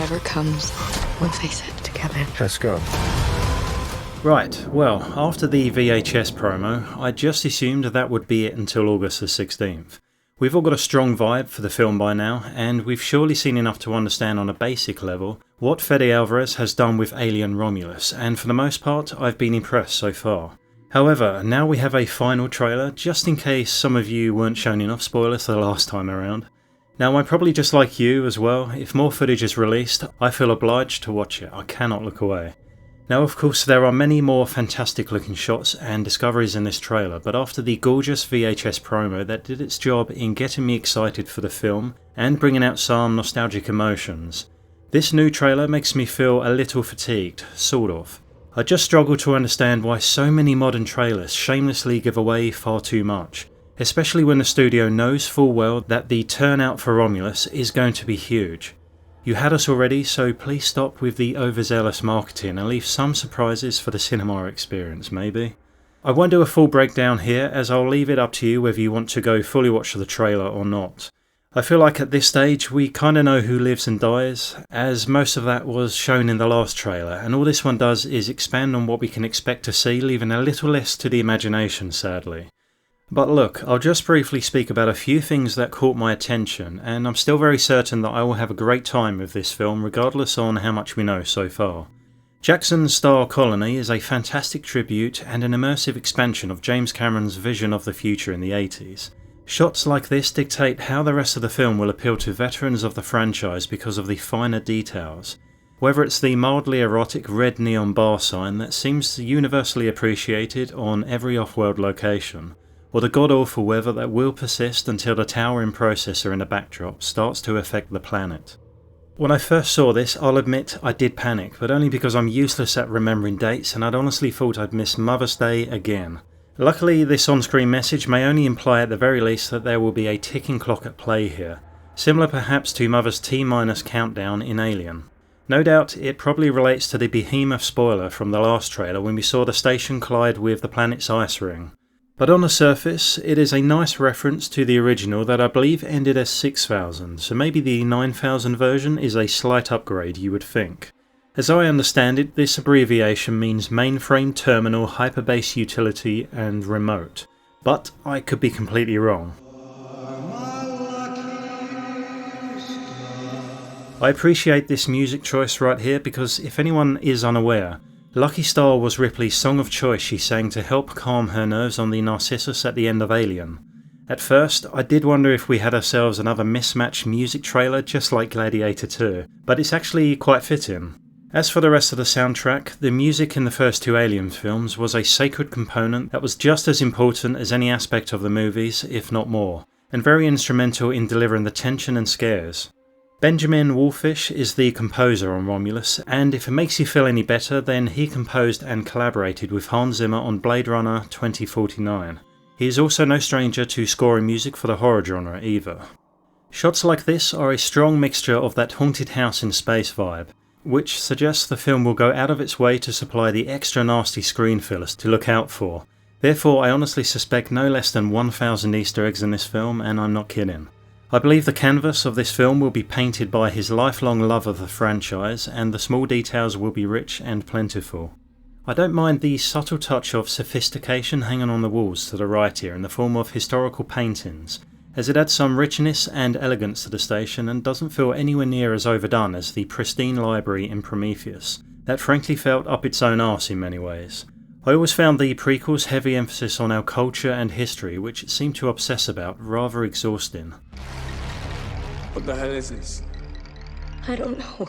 whatever comes, we'll face it together. Let's go. Right, well, after the VHS promo, I just assumed that would be it until August the 16th. We've all got a strong vibe for the film by now, and we've surely seen enough to understand on a basic level what Fede Alvarez has done with Alien Romulus, and for the most part, I've been impressed so far. However, now we have a final trailer, just in case some of you weren't shown enough spoilers the last time around. Now, I'm probably just like you as well. If more footage is released, I feel obliged to watch it. I cannot look away. Now, of course, there are many more fantastic looking shots and discoveries in this trailer, but after the gorgeous VHS promo that did its job in getting me excited for the film and bringing out some nostalgic emotions, this new trailer makes me feel a little fatigued, sort of. I just struggle to understand why so many modern trailers shamelessly give away far too much, especially when the studio knows full well that the turnout for Romulus is going to be huge. You had us already, so please stop with the overzealous marketing and leave some surprises for the cinema experience, maybe. I won't do a full breakdown here, as I'll leave it up to you whether you want to go fully watch the trailer or not. I feel like at this stage we kinda know who lives and dies, as most of that was shown in the last trailer, and all this one does is expand on what we can expect to see, leaving a little less to the imagination, sadly. But look, I'll just briefly speak about a few things that caught my attention, and I'm still very certain that I will have a great time with this film regardless on how much we know so far. Jackson's Star Colony is a fantastic tribute and an immersive expansion of James Cameron's vision of the future in the 80s. Shots like this dictate how the rest of the film will appeal to veterans of the franchise because of the finer details. Whether it's the mildly erotic red neon bar sign that seems universally appreciated on every off-world location, or the god-awful weather that will persist until the towering processor in the backdrop starts to affect the planet. When I first saw this, I'll admit I did panic, but only because I'm useless at remembering dates and I'd honestly thought I'd miss Mother's Day again. Luckily, this on-screen message may only imply at the very least that there will be a ticking clock at play here, similar perhaps to Mother's T- countdown in Alien. No doubt it probably relates to the behemoth spoiler from the last trailer when we saw the station collide with the planet's ice ring. But on the surface, it is a nice reference to the original that I believe ended as 6000, so maybe the 9000 version is a slight upgrade, you would think. As I understand it, this abbreviation means Mainframe Terminal Hyperbase Utility and Remote, but I could be completely wrong. I appreciate this music choice right here because if anyone is unaware, Lucky Star was Ripley's song of choice she sang to help calm her nerves on the Narcissus at the end of Alien. At first, I did wonder if we had ourselves another mismatched music trailer just like Gladiator 2, but it's actually quite fitting. As for the rest of the soundtrack, the music in the first two Alien films was a sacred component that was just as important as any aspect of the movies, if not more, and very instrumental in delivering the tension and scares. Benjamin Wallfisch is the composer on Romulus, and if it makes you feel any better, then he composed and collaborated with Hans Zimmer on Blade Runner 2049. He is also no stranger to scoring music for the horror genre either. Shots like this are a strong mixture of that haunted house in space vibe, which suggests the film will go out of its way to supply the extra nasty screen fillers to look out for. Therefore, I honestly suspect no less than 1000 Easter eggs in this film, and I'm not kidding. I believe the canvas of this film will be painted by his lifelong love of the franchise, and the small details will be rich and plentiful. I don't mind the subtle touch of sophistication hanging on the walls to the right here in the form of historical paintings, as it adds some richness and elegance to the station and doesn't feel anywhere near as overdone as the pristine library in Prometheus, that frankly felt up its own arse in many ways. I always found the prequel's heavy emphasis on our culture and history, which it seemed to obsess about, rather exhausting. What the hell is this? I don't know.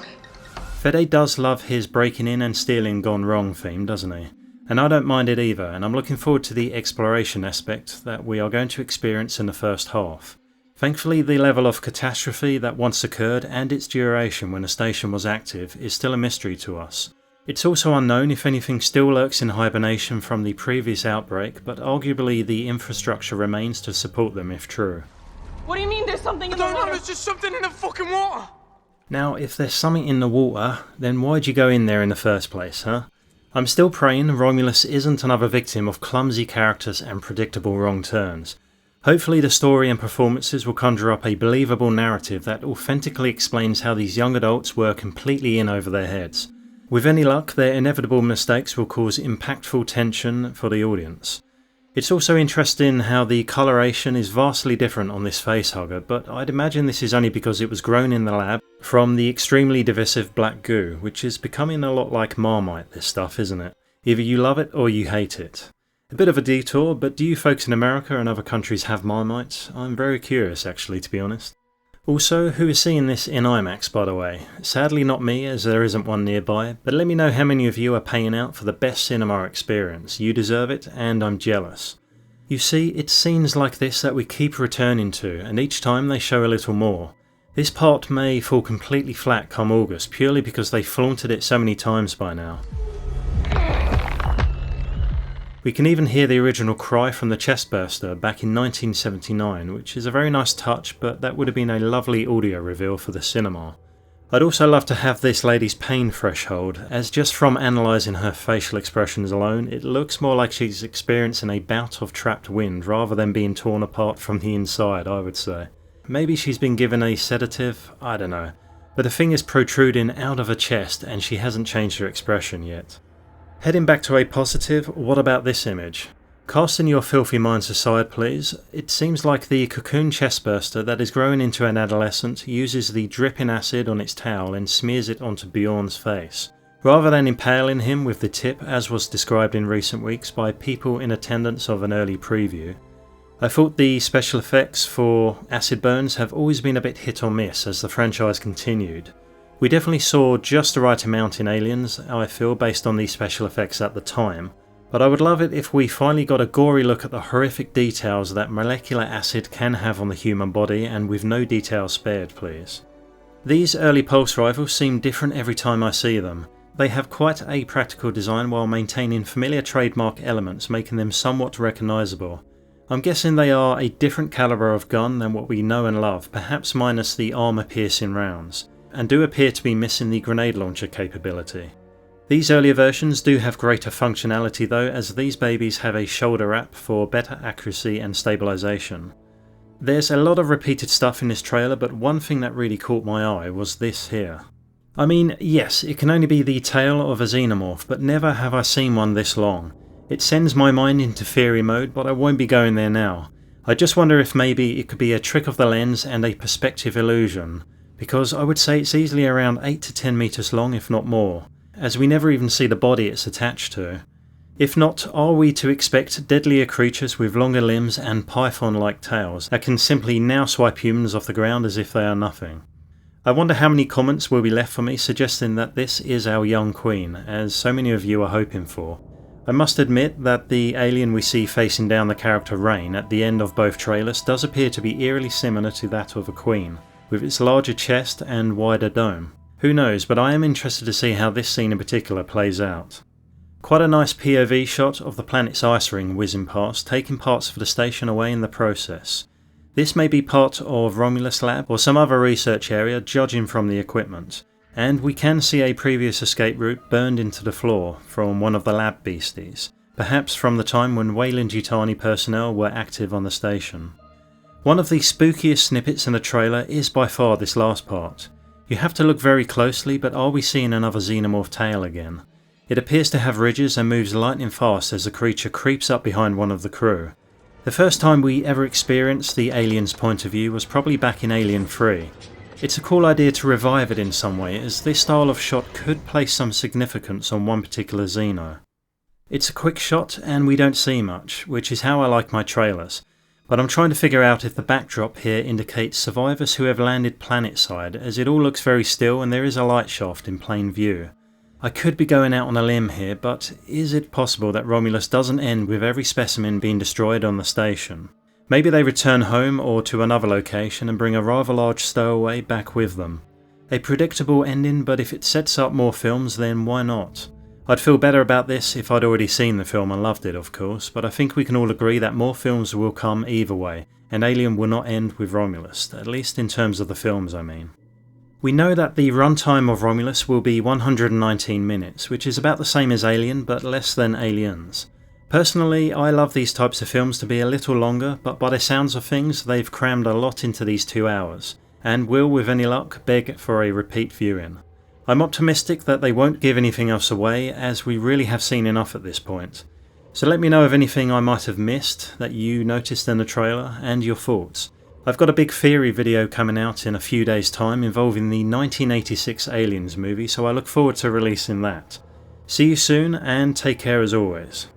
Fede does love his breaking in and stealing gone wrong theme, doesn't he? And I don't mind it either, and I'm looking forward to the exploration aspect that we are going to experience in the first half. Thankfully, the level of catastrophe that once occurred and its duration when the station was active is still a mystery to us. It's also unknown if anything still lurks in hibernation from the previous outbreak, but arguably the infrastructure remains to support them if true. What do you mean there's something in the water? No, there's just something in the fucking water! Now, if there's something in the water, then why'd you go in there in the first place, huh? I'm still praying Romulus isn't another victim of clumsy characters and predictable wrong turns. Hopefully the story and performances will conjure up a believable narrative that authentically explains how these young adults were completely in over their heads. With any luck, their inevitable mistakes will cause impactful tension for the audience. It's also interesting how the coloration is vastly different on this facehugger, but I'd imagine this is only because it was grown in the lab from the extremely divisive black goo, which is becoming a lot like Marmite, this stuff, isn't it? Either you love it or you hate it. A bit of a detour, but do you folks in America and other countries have Marmites? I'm very curious actually, to be honest. Also, who is seeing this in IMAX, by the way? Sadly not me, as there isn't one nearby, but let me know how many of you are paying out for the best cinema experience. You deserve it, and I'm jealous. You see, it's scenes like this that we keep returning to, and each time they show a little more. This part may fall completely flat come August, purely because they flaunted it so many times by now. We can even hear the original cry from the chestburster back in 1979, which is a very nice touch, but that would have been a lovely audio reveal for the cinema. I'd also love to have this lady's pain threshold, as just from analysing her facial expressions alone, it looks more like she's experiencing a bout of trapped wind rather than being torn apart from the inside, I would say. Maybe she's been given a sedative, I don't know, but the thing is protruding out of her chest and she hasn't changed her expression yet. Heading back to a positive, what about this image? Casting your filthy minds aside please, it seems like the cocoon chestburster that is growing into an adolescent uses the dripping acid on its towel and smears it onto Bjorn's face, rather than impaling him with the tip as was described in recent weeks by people in attendance of an early preview. I thought the special effects for acid burns have always been a bit hit or miss as the franchise continued. We definitely saw just the right amount in Aliens, I feel, based on these special effects at the time, but I would love it if we finally got a gory look at the horrific details that molecular acid can have on the human body, and with no details spared please. These early pulse rifles seem different every time I see them. They have quite a practical design while maintaining familiar trademark elements, making them somewhat recognisable. I'm guessing they are a different calibre of gun than what we know and love, perhaps minus the armour-piercing rounds, and do appear to be missing the grenade launcher capability. These earlier versions do have greater functionality though, as these babies have a shoulder wrap for better accuracy and stabilisation. There's a lot of repeated stuff in this trailer, but one thing that really caught my eye was this here. I mean, yes, it can only be the tail of a xenomorph, but never have I seen one this long. It sends my mind into theory mode, but I won't be going there now. I just wonder if maybe it could be a trick of the lens and a perspective illusion, because I would say it's easily around 8 to 10 meters long if not more, as we never even see the body it's attached to. If not, are we to expect deadlier creatures with longer limbs and python-like tails that can simply now swipe humans off the ground as if they are nothing? I wonder how many comments will be left for me suggesting that this is our young queen, as so many of you are hoping for. I must admit that the alien we see facing down the character Rain at the end of both trailers does appear to be eerily similar to that of a queen, with its larger chest and wider dome. Who knows, but I am interested to see how this scene in particular plays out. Quite a nice POV shot of the planet's ice ring whizzing past, taking parts of the station away in the process. This may be part of Romulus lab or some other research area, judging from the equipment, and we can see a previous escape route burned into the floor from one of the lab beasties, perhaps from the time when Weyland-Yutani personnel were active on the station. One of the spookiest snippets in the trailer is by far this last part. You have to look very closely, but are we seeing another xenomorph tail again? It appears to have ridges and moves lightning fast as the creature creeps up behind one of the crew. The first time we ever experienced the alien's point of view was probably back in Alien 3. It's a cool idea to revive it in some way, as this style of shot could place some significance on one particular Xeno. It's a quick shot and we don't see much, which is how I like my trailers. But I'm trying to figure out if the backdrop here indicates survivors who have landed planetside, as it all looks very still and there is a light shaft in plain view. I could be going out on a limb here, but is it possible that Romulus doesn't end with every specimen being destroyed on the station? Maybe they return home or to another location and bring a rather large stowaway back with them. A predictable ending, but if it sets up more films then why not? I'd feel better about this if I'd already seen the film and loved it, of course, but I think we can all agree that more films will come either way, and Alien will not end with Romulus, at least in terms of the films I mean. We know that the runtime of Romulus will be 119 minutes, which is about the same as Alien but less than Aliens. Personally, I love these types of films to be a little longer, but by the sounds of things, they've crammed a lot into these 2 hours, and will, with any luck, beg for a repeat viewing. I'm optimistic that they won't give anything else away, as we really have seen enough at this point. So let me know of anything I might have missed that you noticed in the trailer, and your thoughts. I've got a big theory video coming out in a few days' time involving the 1986 Aliens movie, so I look forward to releasing that. See you soon, and take care as always.